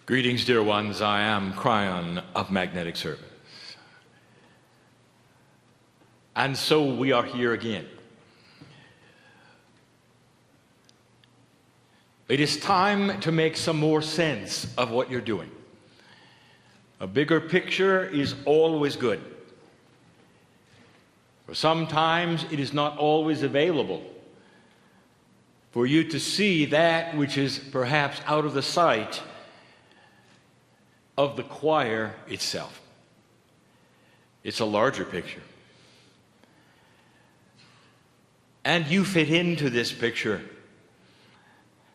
Greetings, dear ones. I am Kryon of Magnetic Service. And so we are here again. It is time to make some more sense of what you're doing. A bigger picture is always good. For sometimes it is not always available for you to see that which is perhaps out of the sight of the choir itself. It's a larger picture. And you fit into this picture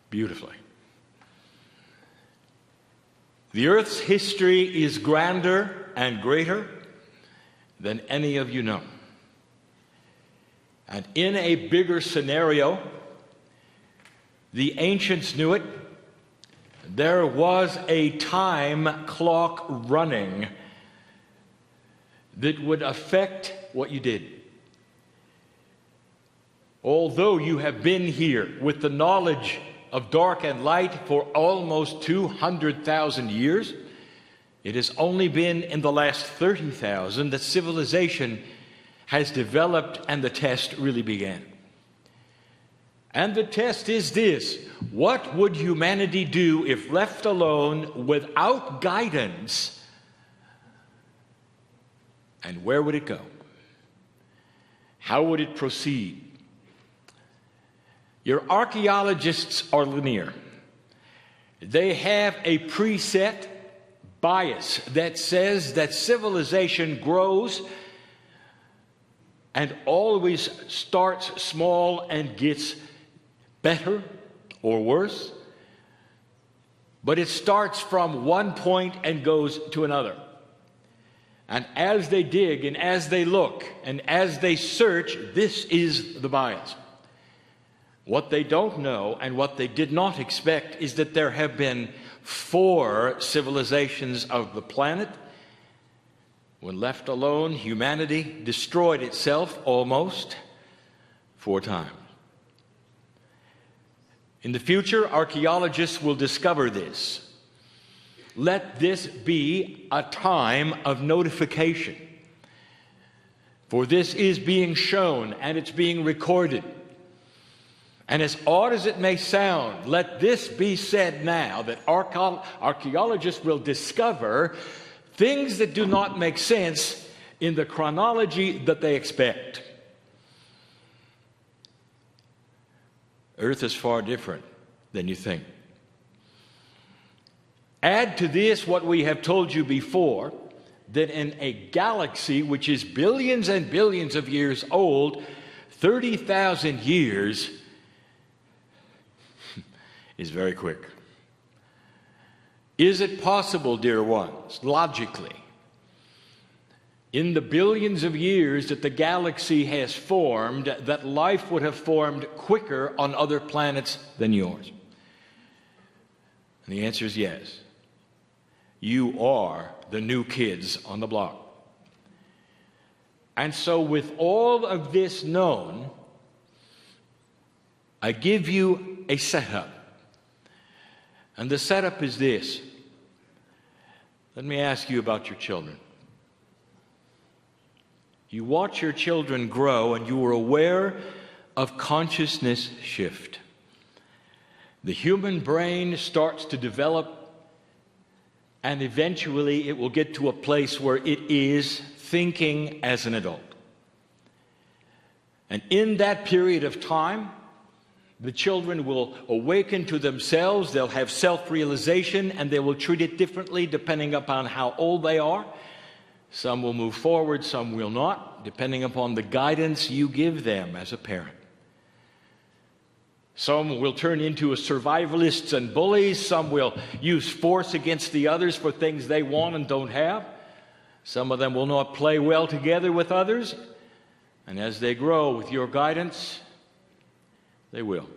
beautifully. The earth's history is grander and greater than any of you know. And in a bigger scenario, the ancients knew it. There was a time clock running that would affect what you did. Although you have been here with the knowledge of dark and light for almost 200,000 years, it has only been in the last 30,000 that civilization has developed and the test really began. And the test is this: what would humanity do if left alone without guidance? And where would it go? How would it proceed? Your archaeologists are linear. They have a preset bias that says that civilization grows and always starts small and gets better or worse, but it starts from one point and goes to another. And as they dig and as they look and as they search, this is the bias. What they don't know and what they did not expect is that there have been 4 civilizations of the planet. When left alone, humanity destroyed itself almost 4 times. In the future, archaeologists will discover this. Let this be a time of notification. For this is being shown and it's being recorded. And as odd as it may sound, let this be said now, that archaeologists will discover things that do not make sense in the chronology that they expect. Earth is far different than you think. Add to this what we have told you before, that in a galaxy which is billions and billions of years old, 30,000 years is very quick. Is it possible, dear ones, logically, in the billions of years that the galaxy has formed, that life would have formed quicker on other planets than yours? And the answer is yes. You are the new kids on the block. And so with all of this known, I give you a setup. And the setup is this. Let me ask you about your children. You watch your children grow and you are aware of consciousness shift. The human brain starts to develop, and eventually it will get to a place where it is thinking as an adult. And in that period of time, the children will awaken to themselves, they'll have self-realization, and they will treat it differently depending upon how old they are. Some will move forward, some will not, depending upon the guidance you give them as a parent. Some will turn into survivalists and bullies. Some will use force against the others for things they want and don't have. Some of them will not play well together with others. And as they grow with your guidance, they will.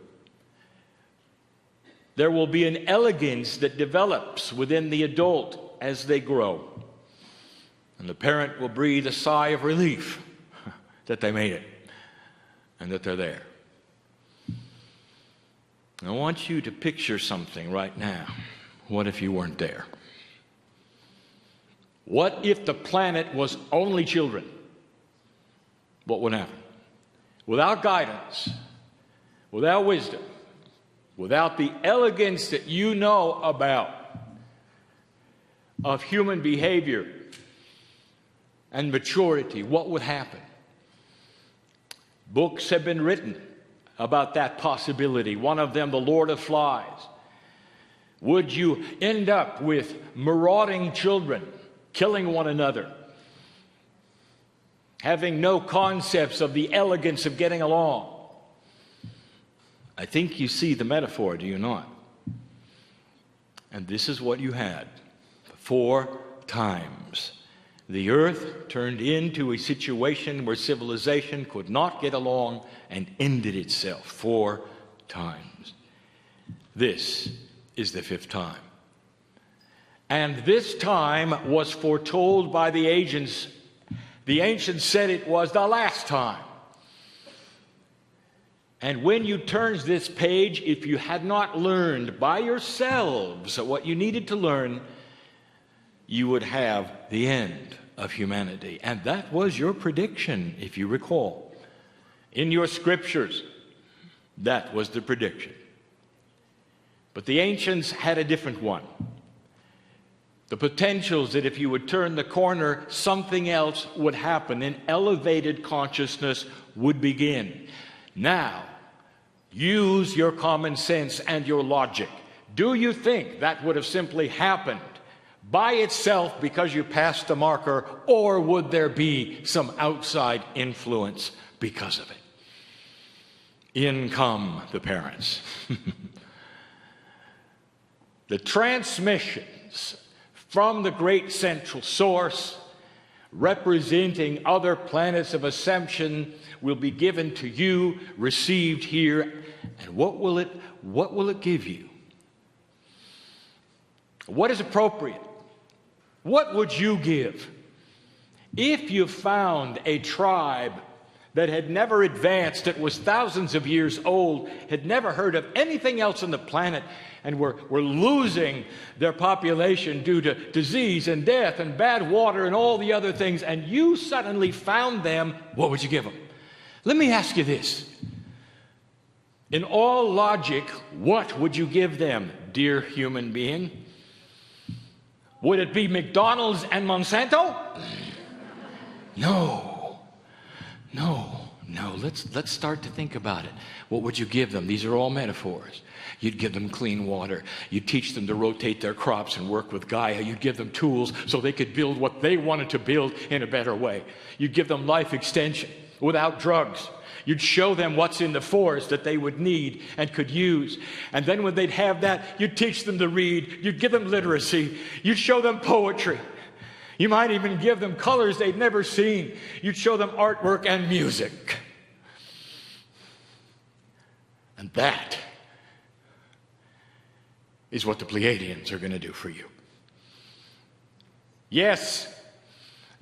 There will be an elegance that develops within the adult as they grow. And the parent will breathe a sigh of relief that they made it and that they're there. I want you to picture something right now What if you weren't there? What if the planet was only children? What would happen? Without guidance, without wisdom, without the elegance that you know about of human behavior and maturity, what would happen? Books have been written about that possibility. One of them, The Lord of Flies. Would you end up with marauding children, killing one another, having no concepts of the elegance of getting along? I think you see the metaphor, do you not? And this is what you had. 4 times. The earth turned into a situation where civilization could not get along and ended itself 4 times. This is the 5th time. And this time was foretold by the ancients. The ancients said it was the last time. And when you turn this page, if you had not learned by yourselves what you needed to learn, you would have the end of humanity. And that was your prediction, if you recall. In your scriptures, that was the prediction. But the ancients had a different one. The potentials that if you would turn the corner, something else would happen. An elevated consciousness would begin. Now, use your common sense and your logic. Do you think that would have simply happened by itself because you passed the marker, or would there be some outside influence because of it? In come the parents. The transmissions from the great central source, representing other planets of ascension, will be given to you, received here. And what will it give you? What is appropriate? What would you give if you found a tribe that had never advanced, that was thousands of years old, had never heard of anything else on the planet, and were losing their population due to disease and death and bad water and all the other things, and you suddenly found them? What would you give them? Let me ask you this. In all logic, what would you give them, dear human being? Would it be McDonald's and Monsanto? No. Let's start to think about it. What would you give them? These are all metaphors. You'd give them clean water. You'd teach them to rotate their crops and work with Gaia. You'd give them tools so they could build what they wanted to build in a better way. You'd give them life extension without drugs. You'd show them what's in the forest that they would need and could use. And then when they'd have that, you'd teach them to read. You'd give them literacy. You'd show them poetry. You might even give them colors they'd never seen. You'd show them artwork and music. And that is what the Pleiadians are going to do for you. Yes,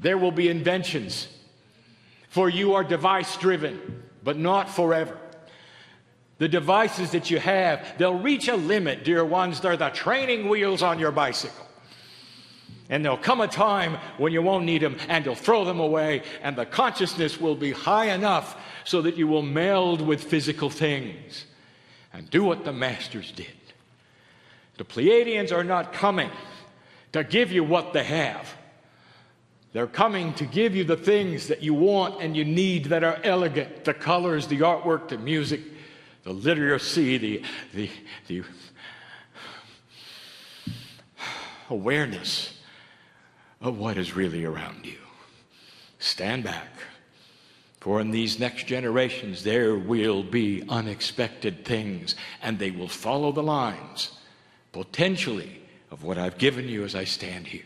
there will be inventions, for you are device-driven, but not forever. The devices that you have, they'll reach a limit, dear ones. They're the training wheels on your bicycle. And there'll come a time when you won't need them, and you'll throw them away, and the consciousness will be high enough so that you will meld with physical things and do what the masters did. The Pleiadians are not coming to give you what they have. They're coming to give you the things that you want and you need that are elegant, the colors, the artwork, the music, the literacy, the awareness of what is really around you. Stand back, for in these next generations there will be unexpected things, and they will follow the lines, potentially, of what I've given you as I stand here.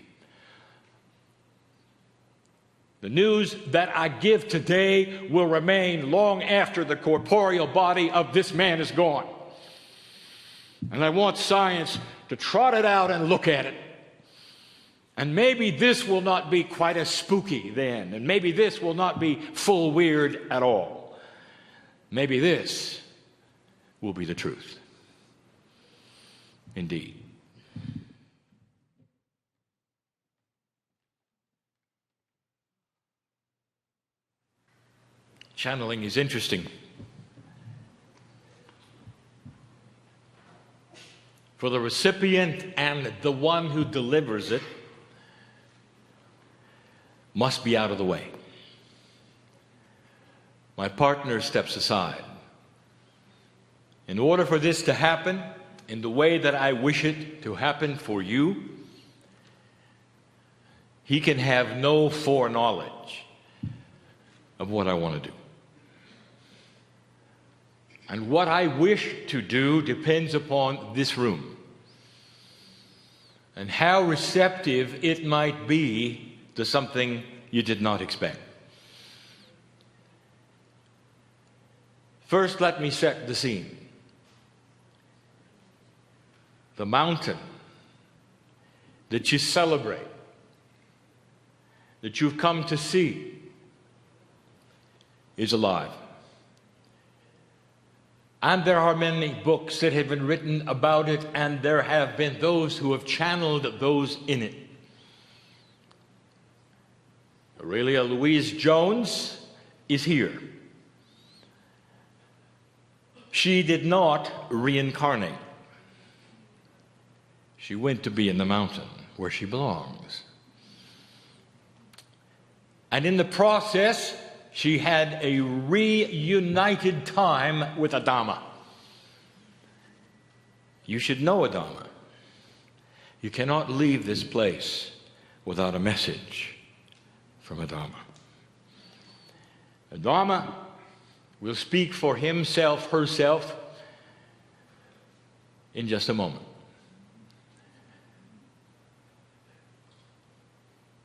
The news that I give today will remain long after the corporeal body of this man is gone. And I want science to trot it out and look at it. And maybe this will not be quite as spooky then, and maybe this will not be full weird at all. Maybe this will be the truth. Indeed. Channeling is interesting. For the recipient and the one who delivers it must be out of the way. My partner steps aside. In order for this to happen in the way that I wish it to happen for you, he can have no foreknowledge of what I want to do. And what I wish to do depends upon this room and how receptive it might be to something you did not expect. First, let me set the scene. The mountain that you celebrate, that you've come to see, is alive. And there are many books that have been written about it, and there have been those who have channeled those in it. Aurelia Louise Jones is here. She did not reincarnate. She went to be in the mountain where she belongs. And in the process, she had a reunited time with Adama. You should know Adama. You cannot leave this place without a message from Adama. Adama will speak for himself, herself, in just a moment.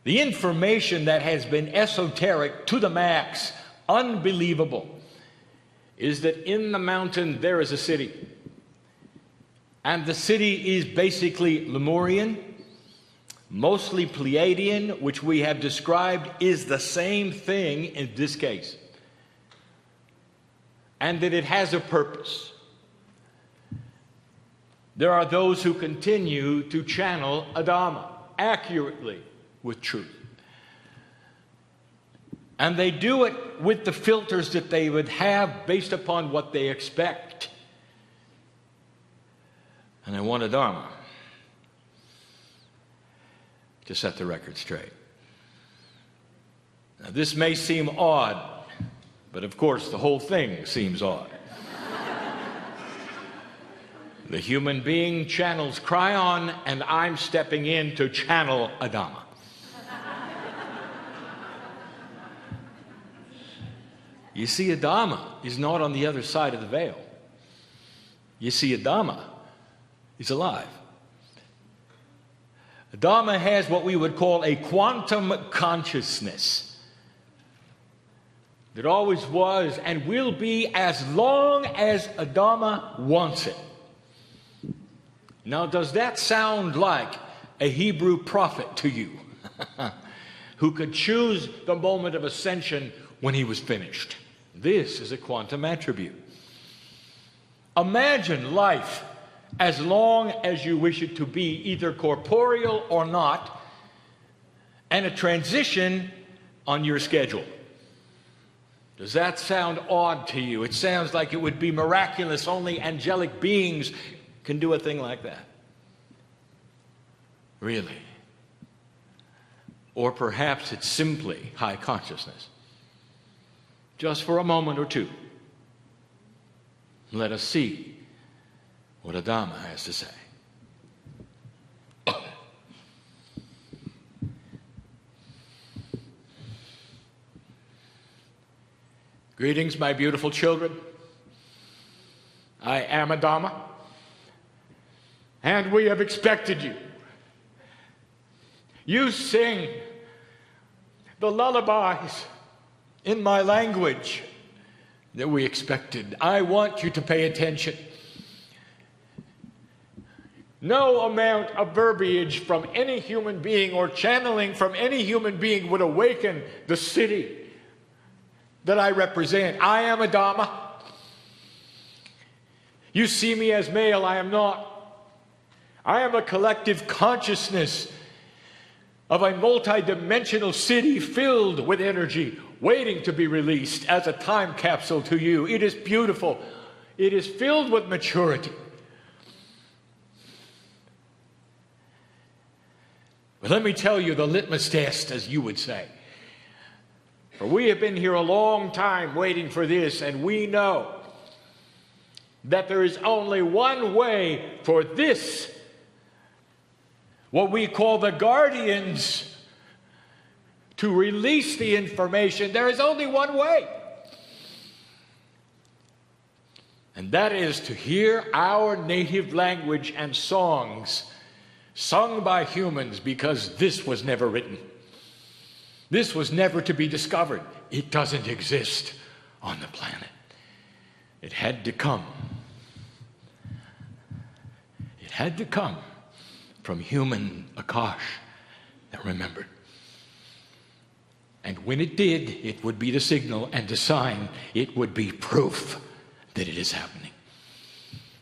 The information that has been esoteric to the max, unbelievable, is that in the mountain there is a city. And the city is basically Lemurian, mostly Pleiadian, which we have described is the same thing in this case. And that it has a purpose. There are those who continue to channel Adama accurately with truth. And they do it with the filters that they would have based upon what they expect. And I want Adama to set the record straight. Now, this may seem odd, but of course the whole thing seems odd. The human being channels Kryon, and I'm stepping in to channel Adama. You see, Adama is not on the other side of the veil. You see, Adama is alive. Adama has what we would call a quantum consciousness that always was and will be as long as Adama wants it. Now, does that sound like a Hebrew prophet to you who could choose the moment of ascension when he was finished? This is a quantum attribute. Imagine life as long as you wish it to be, either corporeal or not, and a transition on your schedule. Does that sound odd to you? It sounds like it would be miraculous. Only angelic beings can do a thing like that. Really? Or perhaps it's simply high consciousness. Just for a moment or two, let us see what Adama has to say. Greetings, my beautiful children. I am Adama, and we have expected you. You sing the lullabies in my language that we expected. I want you to pay attention. No amount of verbiage from any human being or channeling from any human being would awaken the city that I represent. I am Adama. You see me as male, I am not. I am a collective consciousness of a multidimensional city filled with energy, waiting to be released as a time capsule to you. It is beautiful. It is filled with maturity. But let me tell you the litmus test, as you would say. For we have been here a long time waiting for this, and we know that there is only one way for this, what we call the guardians, to release the information. There is only one way. And that is to hear our native language and songs sung by humans, because this was never written. This was never to be discovered. It doesn't exist on the planet. It had to come. It had to come from human Akash that remembered. And when it did, it would be the signal and the sign. It would be proof that it is happening.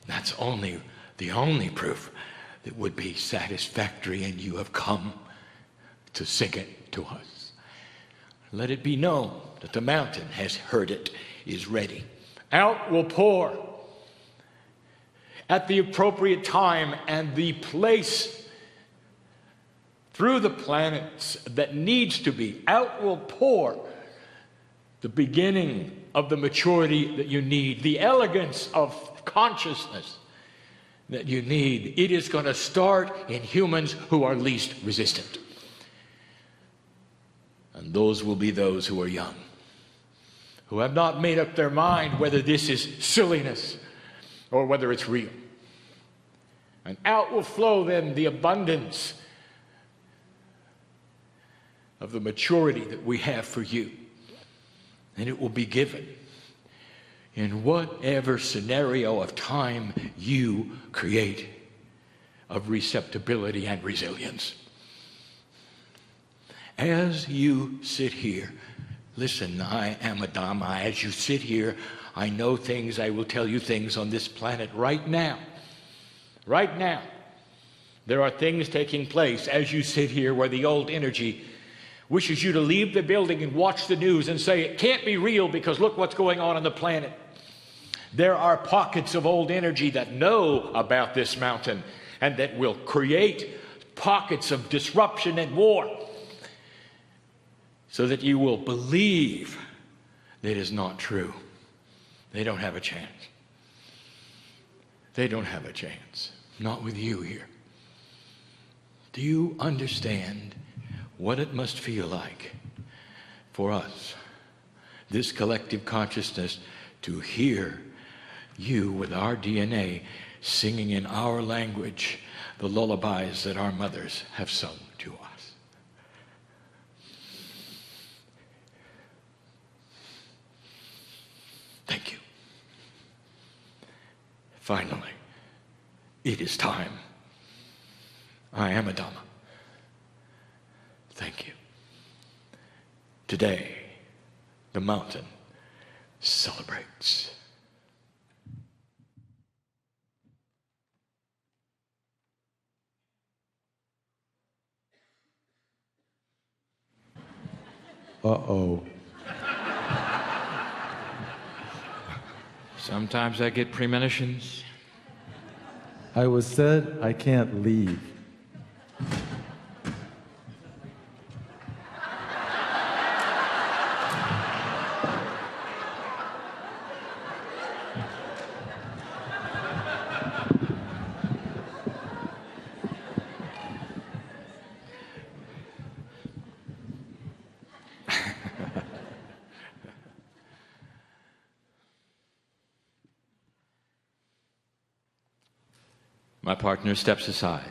That's the only proof that would be satisfactory, and you have come to sing it to us. Let it be known that the mountain has heard it, is ready. Out will pour at the appropriate time and the place through the planets that needs to be. Out will pour the beginning of the maturity that you need, the elegance of consciousness that you need. It is going to start in humans who are least resistant. And those will be those who are young, who have not made up their mind whether this is silliness or whether it's real. And out will flow then the abundance of the maturity that we have for you. And it will be given in whatever scenario of time you create of receptibility and resilience. As you sit here, listen, I am a Dhamma. As you sit here, I know things, I will tell you things on this planet right now. Right now. There are things taking place as you sit here where the old energy wishes you to leave the building and watch the news and say, it can't be real because look what's going on the planet. There are pockets of old energy that know about this mountain and that will create pockets of disruption and war so that you will believe that it is not true. They don't have a chance. They don't have a chance. Not with you here. Do you understand what it must feel like for us, this collective consciousness, to hear you with our DNA singing in our language the lullabies that our mothers have sung to us? Thank you. Finally, it is time. I am a Dhamma. Thank you. Today, the mountain celebrates. Uh-oh. Sometimes I get premonitions. I was said I can't leave. My partner steps aside.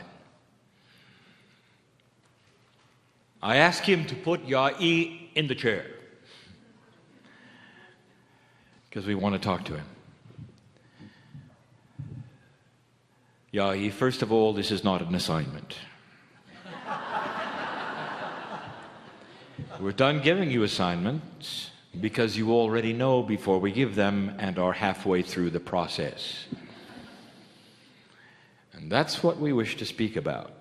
I ask him to put Yai in the chair because we want to talk to him. Yai, first of all, this is not an assignment. We're done giving you assignments because you already know before we give them and are halfway through the process. And that's what we wish to speak about.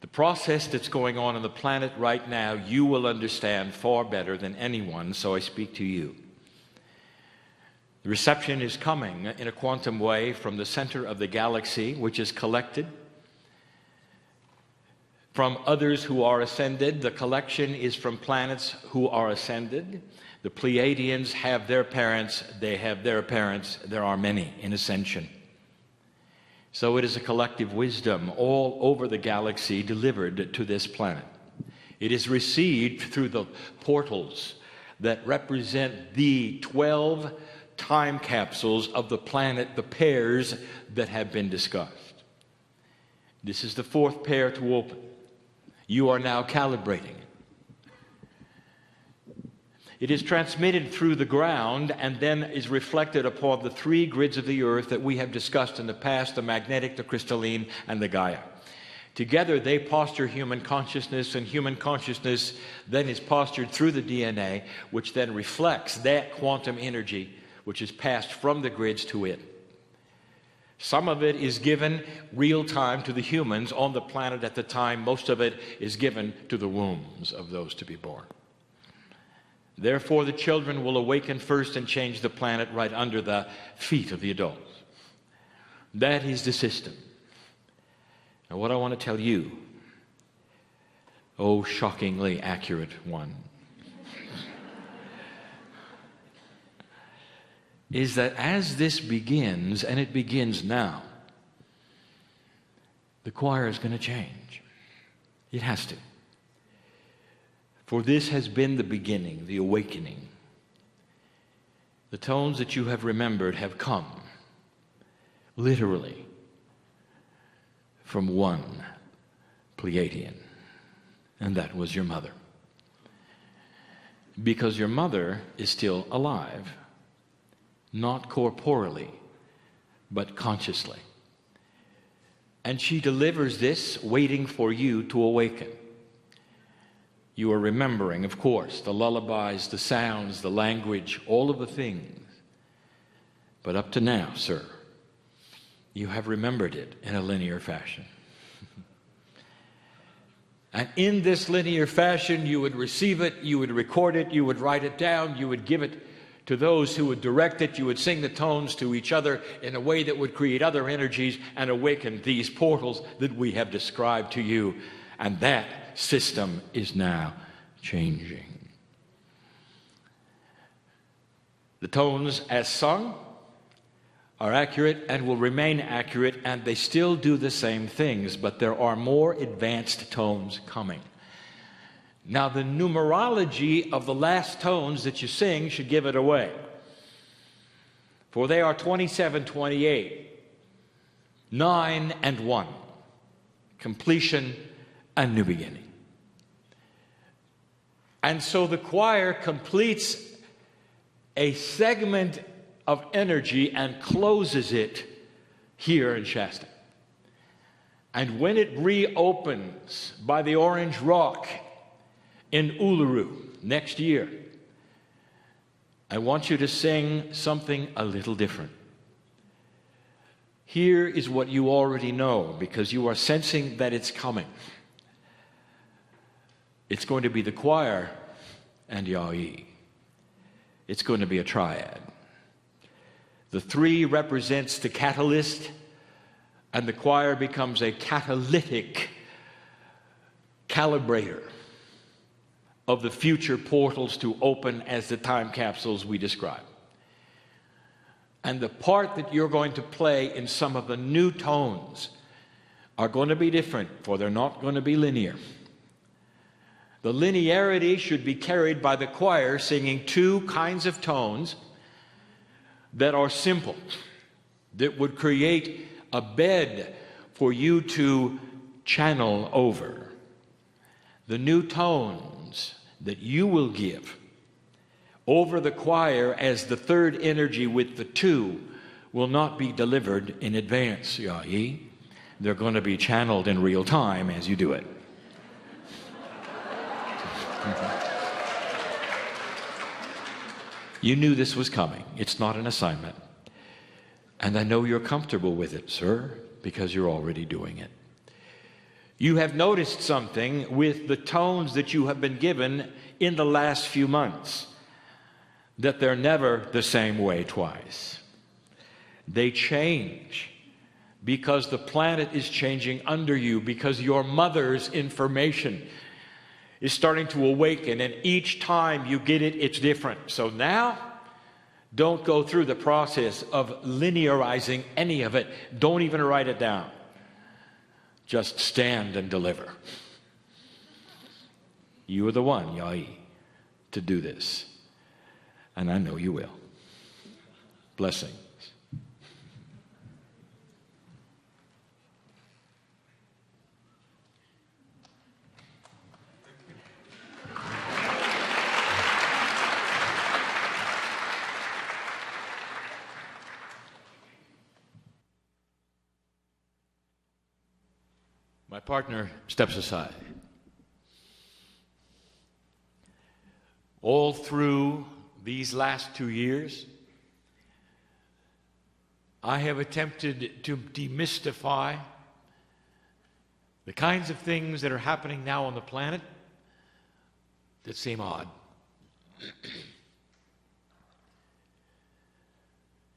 The process that's going on the planet right now, you will understand far better than anyone, so I speak to you. The reception is coming in a quantum way from the center of the galaxy, which is collected from others who are ascended. The collection is from planets who are ascended. The Pleiadians have their parents, they have their parents. There are many in ascension. So it is a collective wisdom all over the galaxy delivered to this planet. It is received through the portals that represent the 12 time capsules of the planet, the pairs that have been discussed. This is the fourth pair to open. You are now calibrating. It is transmitted through the ground and then is reflected upon the three grids of the earth that we have discussed in the past, the magnetic, the crystalline, and the Gaia. Together they posture human consciousness, and human consciousness then is postured through the DNA, which then reflects that quantum energy which is passed from the grids to it. Some of it is given real time to the humans on the planet at the time. Most of it is given to the wombs of those to be born. Therefore, the children will awaken first and change the planet right under the feet of the adults. That is the system. Now, what I want to tell you, oh, shockingly accurate one, is that as this begins, and it begins now, the choir is going to change. It has to. For this has been the beginning, the awakening. The tones that you have remembered have come, literally, from one Pleiadian, and that was your mother. Because your mother is still alive, not corporeally, but consciously. And she delivers this, waiting for you to awaken. You are remembering, of course, the lullabies, the sounds, the language, all of the things. But up to now, sir, you have remembered it in a linear fashion. And in this linear fashion, you would receive it, you would record it, you would write it down, you would give it to those who would direct it, you would sing the tones to each other in a way that would create other energies and awaken these portals that we have described to you. And that system is now changing. The tones as sung are accurate and will remain accurate, and they still do the same things, but there are more advanced tones coming. Now, the numerology of the last tones that you sing should give it away. For they are 27, 28, 9, and 1. Completion and new beginning. And so the choir completes a segment of energy and closes it here in Shasta. And when it reopens by the Orange Rock in Uluru next year, I want you to sing something a little different. Here is what you already know, because you are sensing that it's coming. It's going to be the choir and Yahweh. It's going to be a triad. The 3 represents the catalyst, and the choir becomes a catalytic calibrator of the future portals to open as the time capsules we describe. And the part that you're going to play in some of the new tones are going to be different, for they're not going to be linear. The linearity should be carried by the choir singing 2 kinds of tones that are simple, that would create a bed for you to channel over. The new tones that you will give over the choir as the 3rd energy with the 2 will not be delivered in advance, Yahweh. They're going to be channeled in real time as you do it. You knew this was coming. It's not an assignment. And I know you're comfortable with it, sir, because you're already doing it. You have noticed something with the tones that you have been given in the last few months, that they're never the same way twice. They change because the planet is changing under you, because your mother's information is starting to awaken, and each time you get it, it's different. So now, don't go through the process of linearizing any of it. Don't even write it down. Just stand and deliver. You are the one, Yai, to do this. And I know you will. Blessings. My partner steps aside. All through these last 2 years, I have attempted to demystify the kinds of things that are happening now on the planet that seem odd.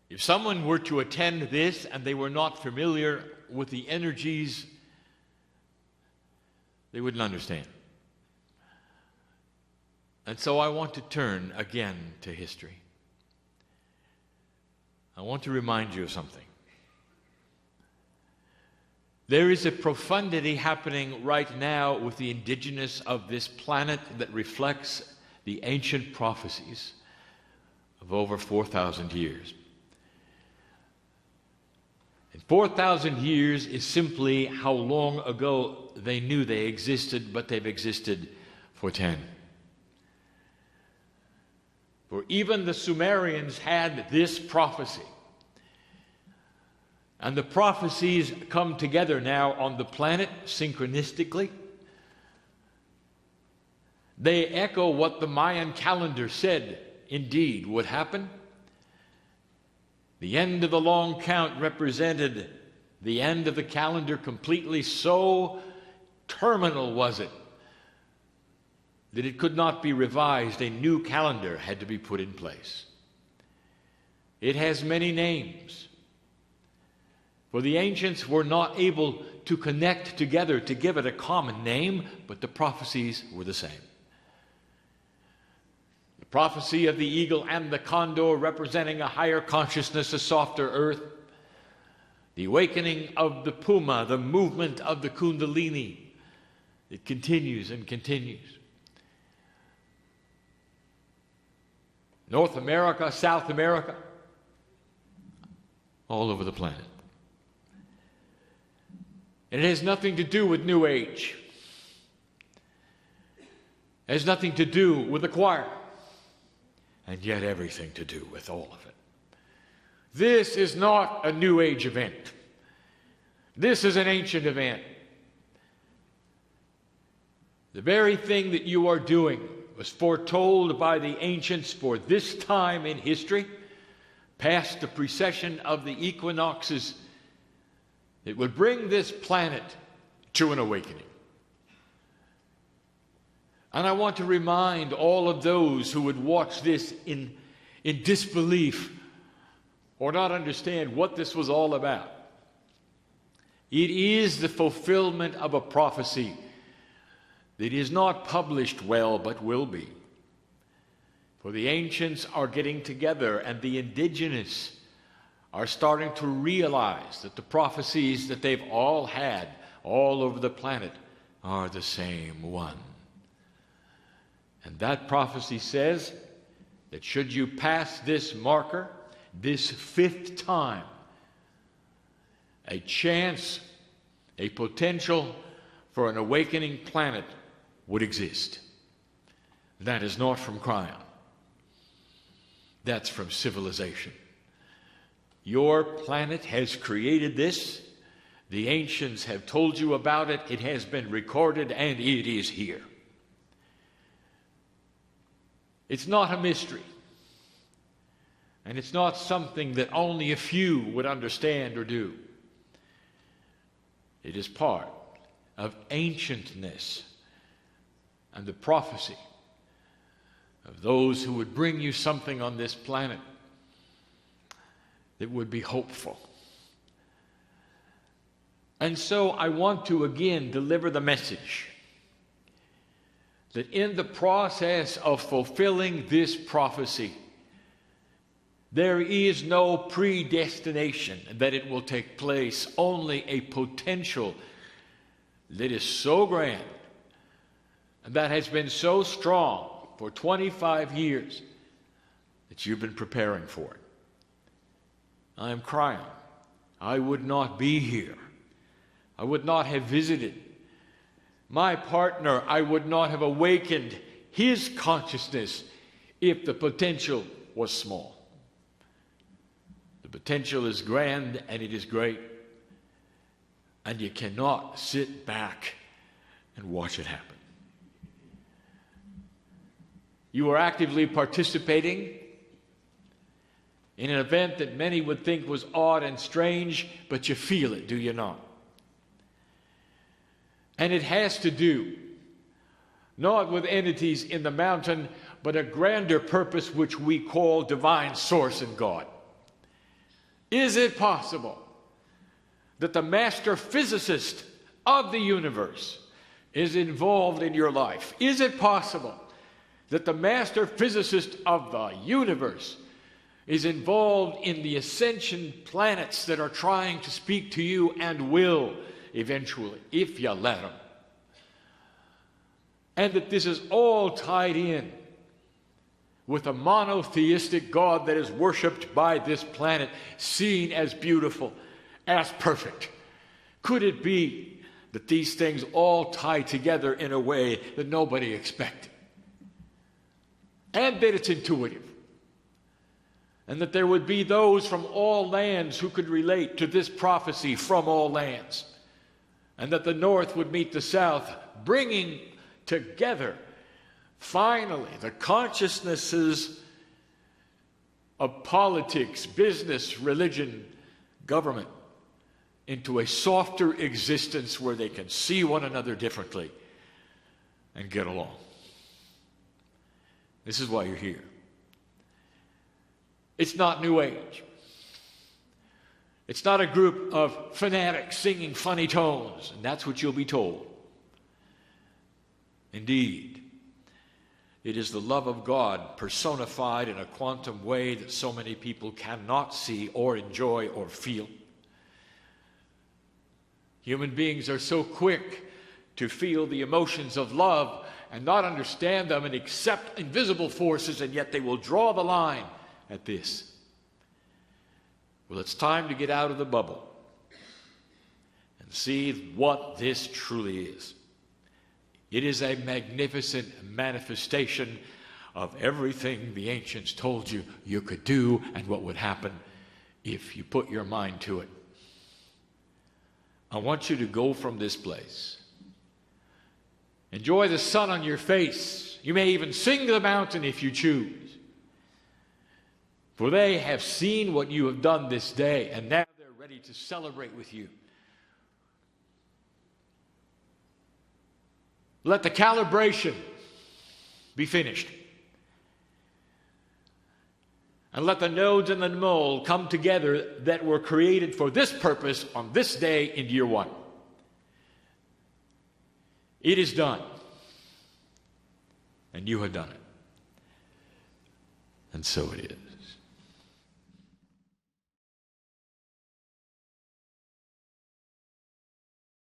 If someone were to attend this and they were not familiar with the energies, they wouldn't understand. And so I want to turn again to history. I want to remind you of something. There is a profundity happening right now with the indigenous of this planet that reflects the ancient prophecies of over 4,000 years. And 4,000 years is simply how long ago they knew they existed, but they've existed for 10. For even the Sumerians had this prophecy. And the prophecies come together now on the planet synchronistically. They echo what the Mayan calendar said indeed would happen. The end of the long count represented the end of the calendar completely. So terminal was it that it could not be revised. A new calendar had to be put in place. It has many names, for the ancients were not able to connect together to give it a common name, but the prophecies were the same. The prophecy of the eagle and the condor representing a higher consciousness, a softer earth. The awakening of the puma, the movement of the kundalini. It continues and continues. North America, South America, all over the planet. And it has nothing to do with New Age. It has nothing to do with the choir. And yet everything to do with all of it. This is not a New Age event. This is an ancient event. The very thing that you are doing was foretold by the ancients for this time in history, past the precession of the equinoxes. It would bring this planet to an awakening. And I want to remind all of those who would watch this in disbelief or not understand what this was all about. It is the fulfillment of a prophecy that is not published well, but will be. For the ancients are getting together, and the indigenous are starting to realize that the prophecies that they've all had all over the planet are the same one. And that prophecy says that should you pass this marker, this 5th time, a chance, a potential for an awakening planet would exist. That is not from Kryon. That's from civilization. Your planet has created this. The ancients have told you about it. It has been recorded, and it is here. It's not a mystery. And it's not something that only a few would understand or do. It is part of ancientness and the prophecy of those who would bring you something on this planet that would be hopeful. And so I want to again deliver the message that in the process of fulfilling this prophecy, there is no predestination that it will take place, only a potential that is so grand and that has been so strong for 25 years that you've been preparing for it. I am Kryon. I would not be here. I would not have visited. My partner, I would not have awakened his consciousness if the potential was small. The potential is grand and it is great, and you cannot sit back and watch it happen. You are actively participating in an event that many would think was odd and strange, but you feel it, do you not? And it has to do not with entities in the mountain, but a grander purpose which we call divine source in God. Is it possible that the master physicist of the universe is involved in your life? Is it possible that the master physicist of the universe is involved in the ascension planets that are trying to speak to you and will eventually, if you let them? And that this is all tied in with a monotheistic God that is worshipped by this planet, seen as beautiful, as perfect. Could it be that these things all tie together in a way that nobody expected? And that it's intuitive. And that there would be those from all lands who could relate to this prophecy from all lands. And that the North would meet the South, bringing together finally the consciousnesses of politics, business, religion, government into a softer existence where they can see one another differently and get along. This is why you're here. It's not New Age. It's not a group of fanatics singing funny tones, and that's what you'll be told. Indeed, it is the love of God personified in a quantum way that so many people cannot see or enjoy or feel. Human beings are so quick to feel the emotions of love and not understand them and accept invisible forces, and yet they will draw the line at this. Well, it's time to get out of the bubble and see what this truly is. It is a magnificent manifestation of everything the ancients told you you could do and what would happen if you put your mind to it. I want you to go from this place. Enjoy the sun on your face. You may even sing to the mountain if you choose. For they have seen what you have done this day, and now they're ready to celebrate with you. Let the calibration be finished. And let the nodes and the mole come together that were created for this purpose on this day in year one. It is done. And you have done it. And so it is.